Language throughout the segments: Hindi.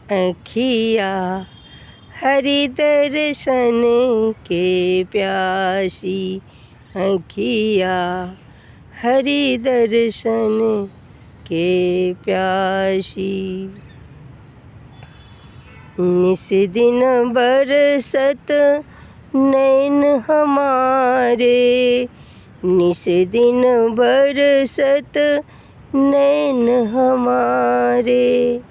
अखिया हरि दर्शन के प्यासी, अखिया हरि दर्शन के प्यासी। निस दिन बरसत नैन हमारे, निस दिन बरसत नैन हमारे।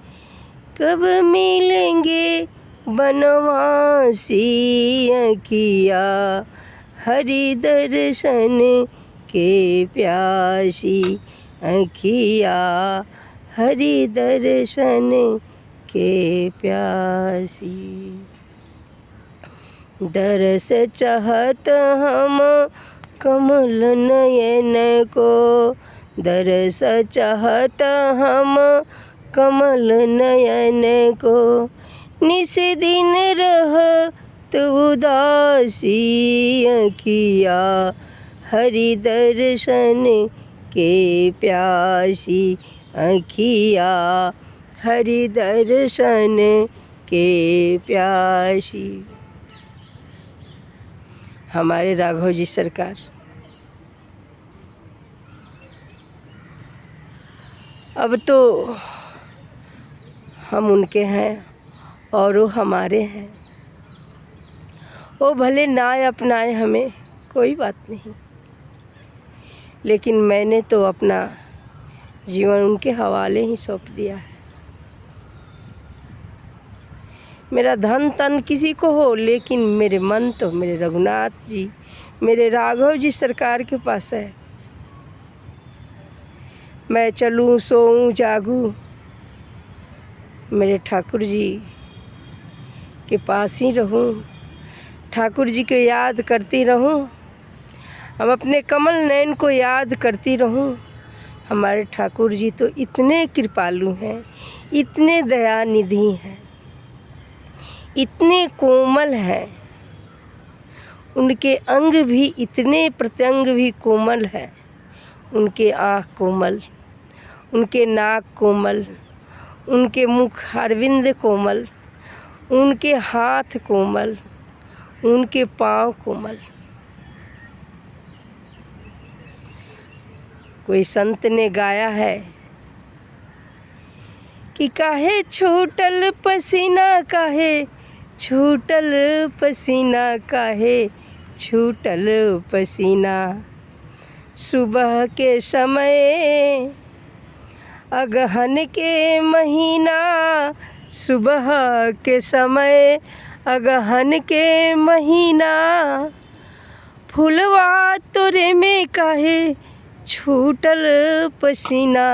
कब मिलेंगे बनवासी, अखिया हरि दर्शन के प्यासी, अखिया हरि दर्शन के प्यासी। दरस चाहत हम कमल नयन को, दरस चाहत हम कमल नयन को। निस दिन रहत उदासी, अखिया हरि दर्शन के प्यासी, अखिया हरि दर्शन के प्यासी। हमारे राघव जी सरकार अब तो हम उनके हैं और वो हमारे हैं। वो भले ना अपनाए हमें, कोई बात नहीं, लेकिन मैंने तो अपना जीवन उनके हवाले ही सौंप दिया है। मेरा धन तन किसी को हो, लेकिन मेरे मन तो मेरे रघुनाथ जी, मेरे राघव जी सरकार के पास है। मैं चलूँ सोऊं जागूं, मेरे ठाकुर जी के पास ही रहूं, ठाकुर जी को याद करती रहूं। हम अपने कमल नयन को याद करती रहूं। हमारे ठाकुर जी तो इतने कृपालु हैं, इतने दयानिधि हैं, इतने कोमल हैं। उनके अंग भी इतने प्रत्यंग भी कोमल है। उनके आँख कोमल, उनके नाक कोमल, उनके मुख अरविंद कोमल, उनके हाथ कोमल, उनके पाँव कोमल। कोई संत ने गाया है कि काहे छूटल पसीना, काहे छूटल पसीना, काहे छूटल पसीना। सुबह के समय अगहन के महीना, सुबह के समय अगहन के महीना। फुलवा तोरे में काहे छूटल पसीना,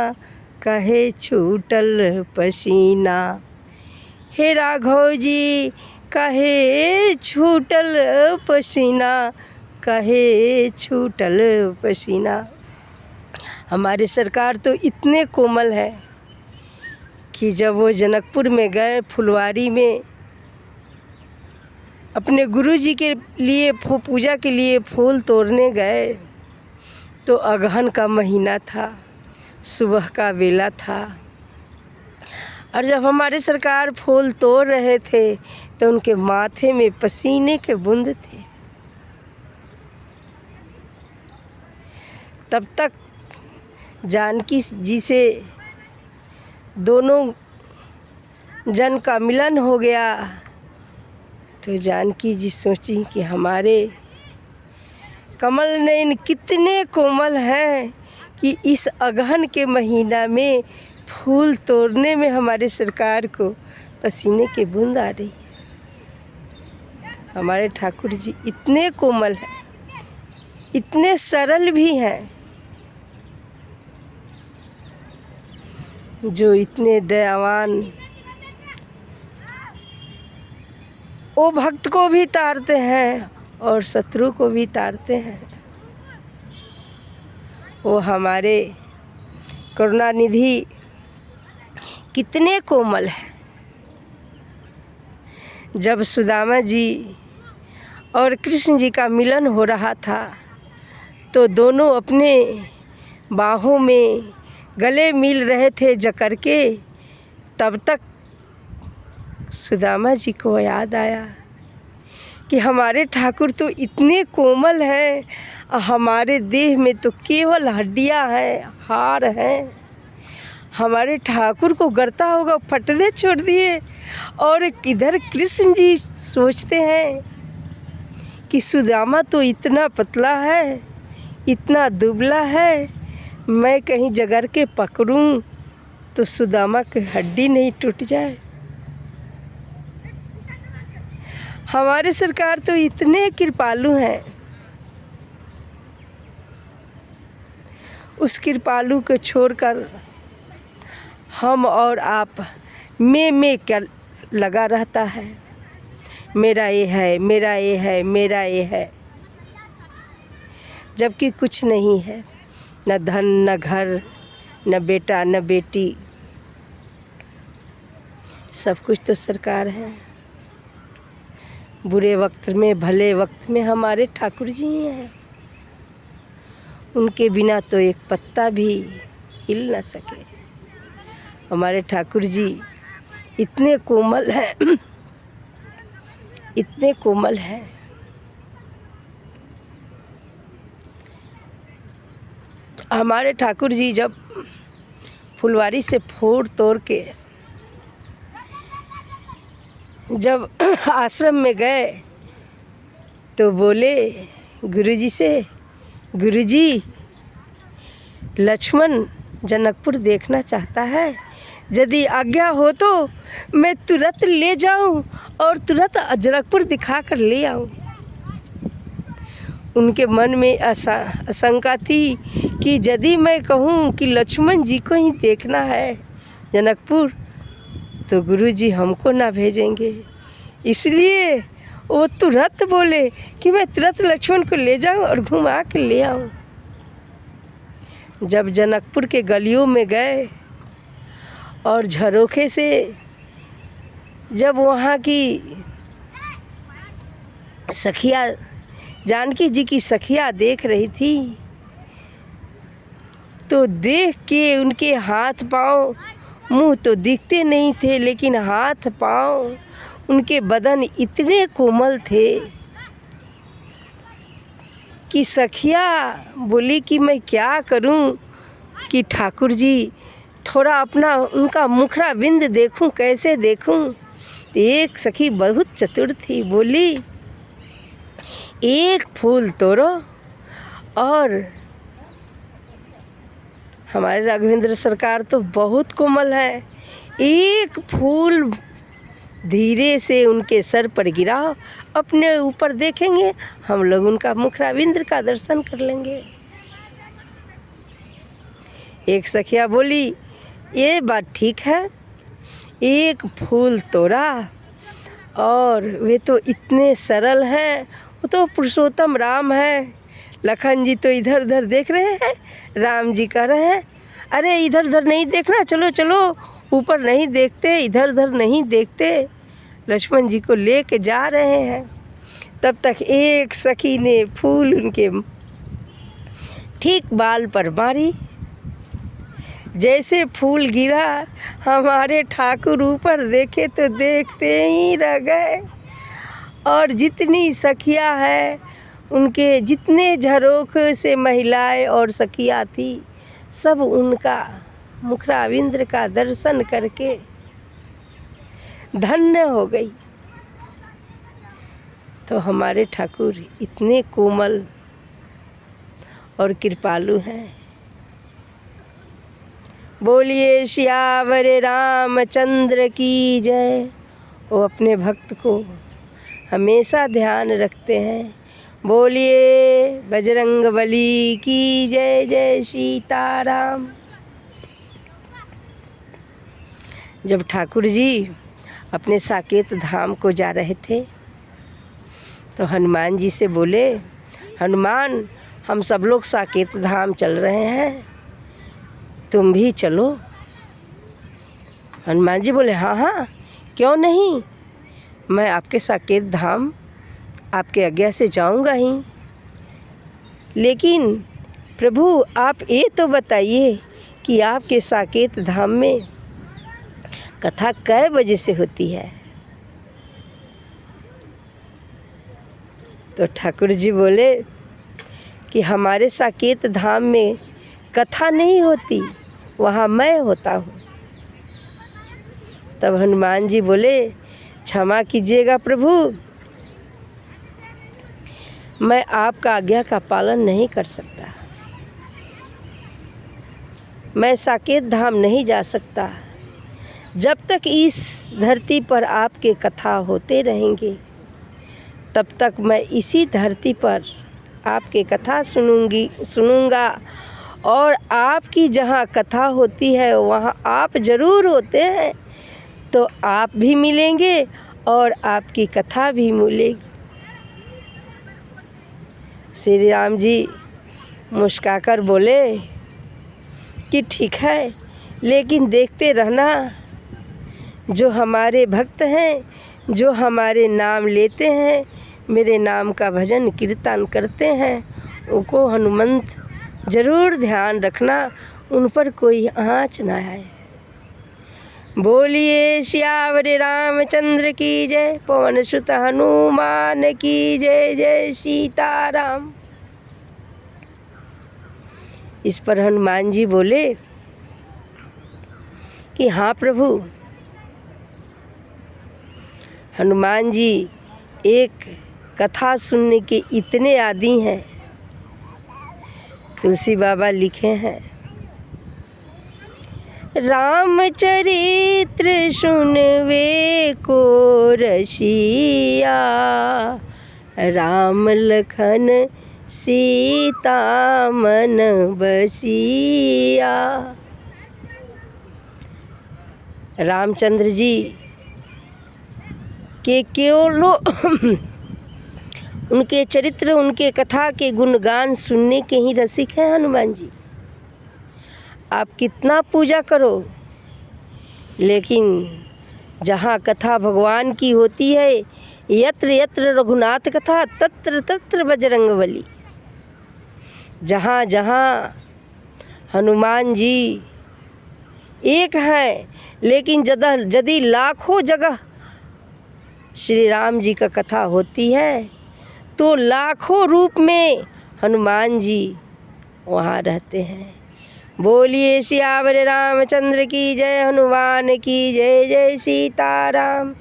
काहे छूटल पसीना। हे राघव जी काहे छूटल पसीना, काहे छूटल पसीना। हमारे सरकार तो इतने कोमल है कि जब वो जनकपुर में गए, फुलवारी में अपने गुरु जी के लिए पूजा के लिए फूल तोड़ने गए, तो अगहन का महीना था, सुबह का वेला था। और जब हमारे सरकार फूल तोड़ रहे थे तो उनके माथे में पसीने के बूंद थे। तब तक जानकी जी से दोनों जन का मिलन हो गया। तो जानकी जी सोची कि हमारे कमल नयन कितने कोमल हैं कि इस अगहन के महीना में फूल तोड़ने में हमारे सरकार को पसीने की बूंद आ रही है। हमारे ठाकुर जी इतने कोमल हैं, इतने सरल भी हैं, जो इतने दयावान। वो भक्त को भी तारते हैं और शत्रु को भी तारते हैं। वो हमारे करुणानिधि कितने कोमल हैं। जब सुदामा जी और कृष्ण जी का मिलन हो रहा था तो दोनों अपने बाहों में गले मिल रहे थे जकड़ के। तब तक सुदामा जी को याद आया कि हमारे ठाकुर तो इतने कोमल हैं, हमारे देह में तो केवल हड्डियां हैं, हाड़ हैं। हमारे ठाकुर को गर्ता होगा फटने छोड़ दिए, और इधर कृष्ण जी सोचते हैं कि सुदामा तो इतना पतला है, इतना दुबला है, मैं कहीं जगर के पकड़ूं तो सुदामा की हड्डी नहीं टूट जाए। हमारे सरकार तो इतने कृपालु हैं, उस कृपालु को छोड़कर हम और आप मैं क्या लगा रहता है। मेरा ये है, मेरा ये है, मेरा ये है, जबकि कुछ नहीं है, न धन, न घर, न बेटा, न बेटी, सब कुछ तो सरकार है। बुरे वक्त में, भले वक्त में हमारे ठाकुर जी ही हैं। उनके बिना तो एक पत्ता भी हिल न सके। हमारे ठाकुर जी इतने कोमल हैं, इतने कोमल हैं। हमारे ठाकुर जी जब फुलवारी से फोड़ तोड़ के जब आश्रम में गए तो बोले गुरुजी से, गुरुजी लक्ष्मण जनकपुर देखना चाहता है, यदि आज्ञा हो तो मैं तुरंत ले जाऊं और तुरंत जनकपुर दिखा कर ले आऊं। उनके मन में आशंका थी कि यदि मैं कहूं कि लक्ष्मण जी को ही देखना है जनकपुर तो गुरुजी हमको ना भेजेंगे, इसलिए वो तुरंत बोले कि मैं तुरंत लक्ष्मण को ले जाऊं और घुमा के ले आऊं। जब जनकपुर के गलियों में गए और झरोखे से जब वहाँ की सखिया, जानकी जी की सखिया देख रही थी, तो देख के उनके हाथ पाँव, मुंह तो दिखते नहीं थे, लेकिन हाथ पाँव, उनके बदन इतने कोमल थे कि सखिया बोली कि मैं क्या करूं कि ठाकुर जी थोड़ा अपना उनका मुखड़ा बिंद देखूं, कैसे देखूं। एक सखी बहुत चतुर थी, बोली एक फूल तोड़ो और हमारे राघवेंद्र सरकार तो बहुत कोमल है, एक फूल धीरे से उनके सर पर गिराओ, अपने ऊपर देखेंगे हम लोग, उनका मुखराविंद्र का दर्शन कर लेंगे। एक सखिया बोली ये बात ठीक है, एक फूल तोड़ा और वे तो इतने सरल हैं, वो तो पुरुषोत्तम राम हैं। लखन जी तो इधर उधर देख रहे हैं, राम जी कह रहे हैं अरे इधर उधर नहीं देखना, चलो चलो, ऊपर नहीं देखते, इधर उधर नहीं देखते। लक्ष्मण जी को लेके जा रहे हैं। तब तक एक सखी ने फूल उनके ठीक बाल पर मारी। जैसे फूल गिरा, हमारे ठाकुर ऊपर देखे तो देखते ही रह गए। और जितनी सखियां हैं, उनके जितने झरोख से महिलाएं और सखियां थी, सब उनका मुखराविंद्र का दर्शन करके धन्य हो गई। तो हमारे ठाकुर इतने कोमल और कृपालु हैं। बोलिए सियावर रामचंद्र की जय। वो अपने भक्त को हमेशा ध्यान रखते हैं। बोलिए बजरंगबली की जय, जय सीताराम। जब ठाकुर जी अपने साकेत धाम को जा रहे थे तो हनुमान जी से बोले, हनुमान हम सब लोग साकेत धाम चल रहे हैं, तुम भी चलो। हनुमान जी बोले हाँ हाँ क्यों नहीं, मैं आपके साकेत धाम आपके आज्ञा से जाऊंगा ही। लेकिन प्रभु आप ये तो बताइए कि आपके साकेत धाम में कथा कै बजे से होती है। तो ठाकुर जी बोले कि हमारे साकेत धाम में कथा नहीं होती, वहाँ मैं होता हूँ। तब हनुमान जी बोले, क्षमा कीजिएगा प्रभु, मैं आपका आज्ञा का पालन नहीं कर सकता, मैं साकेत धाम नहीं जा सकता। जब तक इस धरती पर आपके कथा होते रहेंगे तब तक मैं इसी धरती पर आपके कथा सुनूंगा और आपकी जहाँ कथा होती है वहाँ आप ज़रूर होते हैं, तो आप भी मिलेंगे और आपकी कथा भी मिलेगी। श्री राम जी मुस्कुराकर बोले कि ठीक है, लेकिन देखते रहना, जो हमारे भक्त हैं, जो हमारे नाम लेते हैं, मेरे नाम का भजन कीर्तन करते हैं, उनको हनुमंत ज़रूर ध्यान रखना, उन पर कोई आँच ना आए। बोलिए सियावर रामचंद्र की जय, पवन सुत हनुमान की जय, जय सीताराम। इस पर हनुमान जी बोले कि हाँ प्रभु। हनुमान जी एक कथा सुनने के इतने आदी हैं, तुलसी बाबा लिखे हैं, रामचरित्र सुनवे को रसिया, राम लखन सीता मन बसिया। रामचंद्र जी के केवल उनके चरित्र, उनके कथा के गुणगान सुनने के ही रसिक हैं हनुमान जी। आप कितना पूजा करो, लेकिन जहाँ कथा भगवान की होती है, यत्र यत्र रघुनाथ कथा तत्र तत्र बजरंगबली। जहाँ जहाँ हनुमान जी एक हैं, लेकिन यदि लाखों जगह श्री राम जी का कथा होती है तो लाखों रूप में हनुमान जी वहाँ रहते हैं। बोलिए सियावर रामचंद्र की जय, हनुमान की जय, जय सीताराम।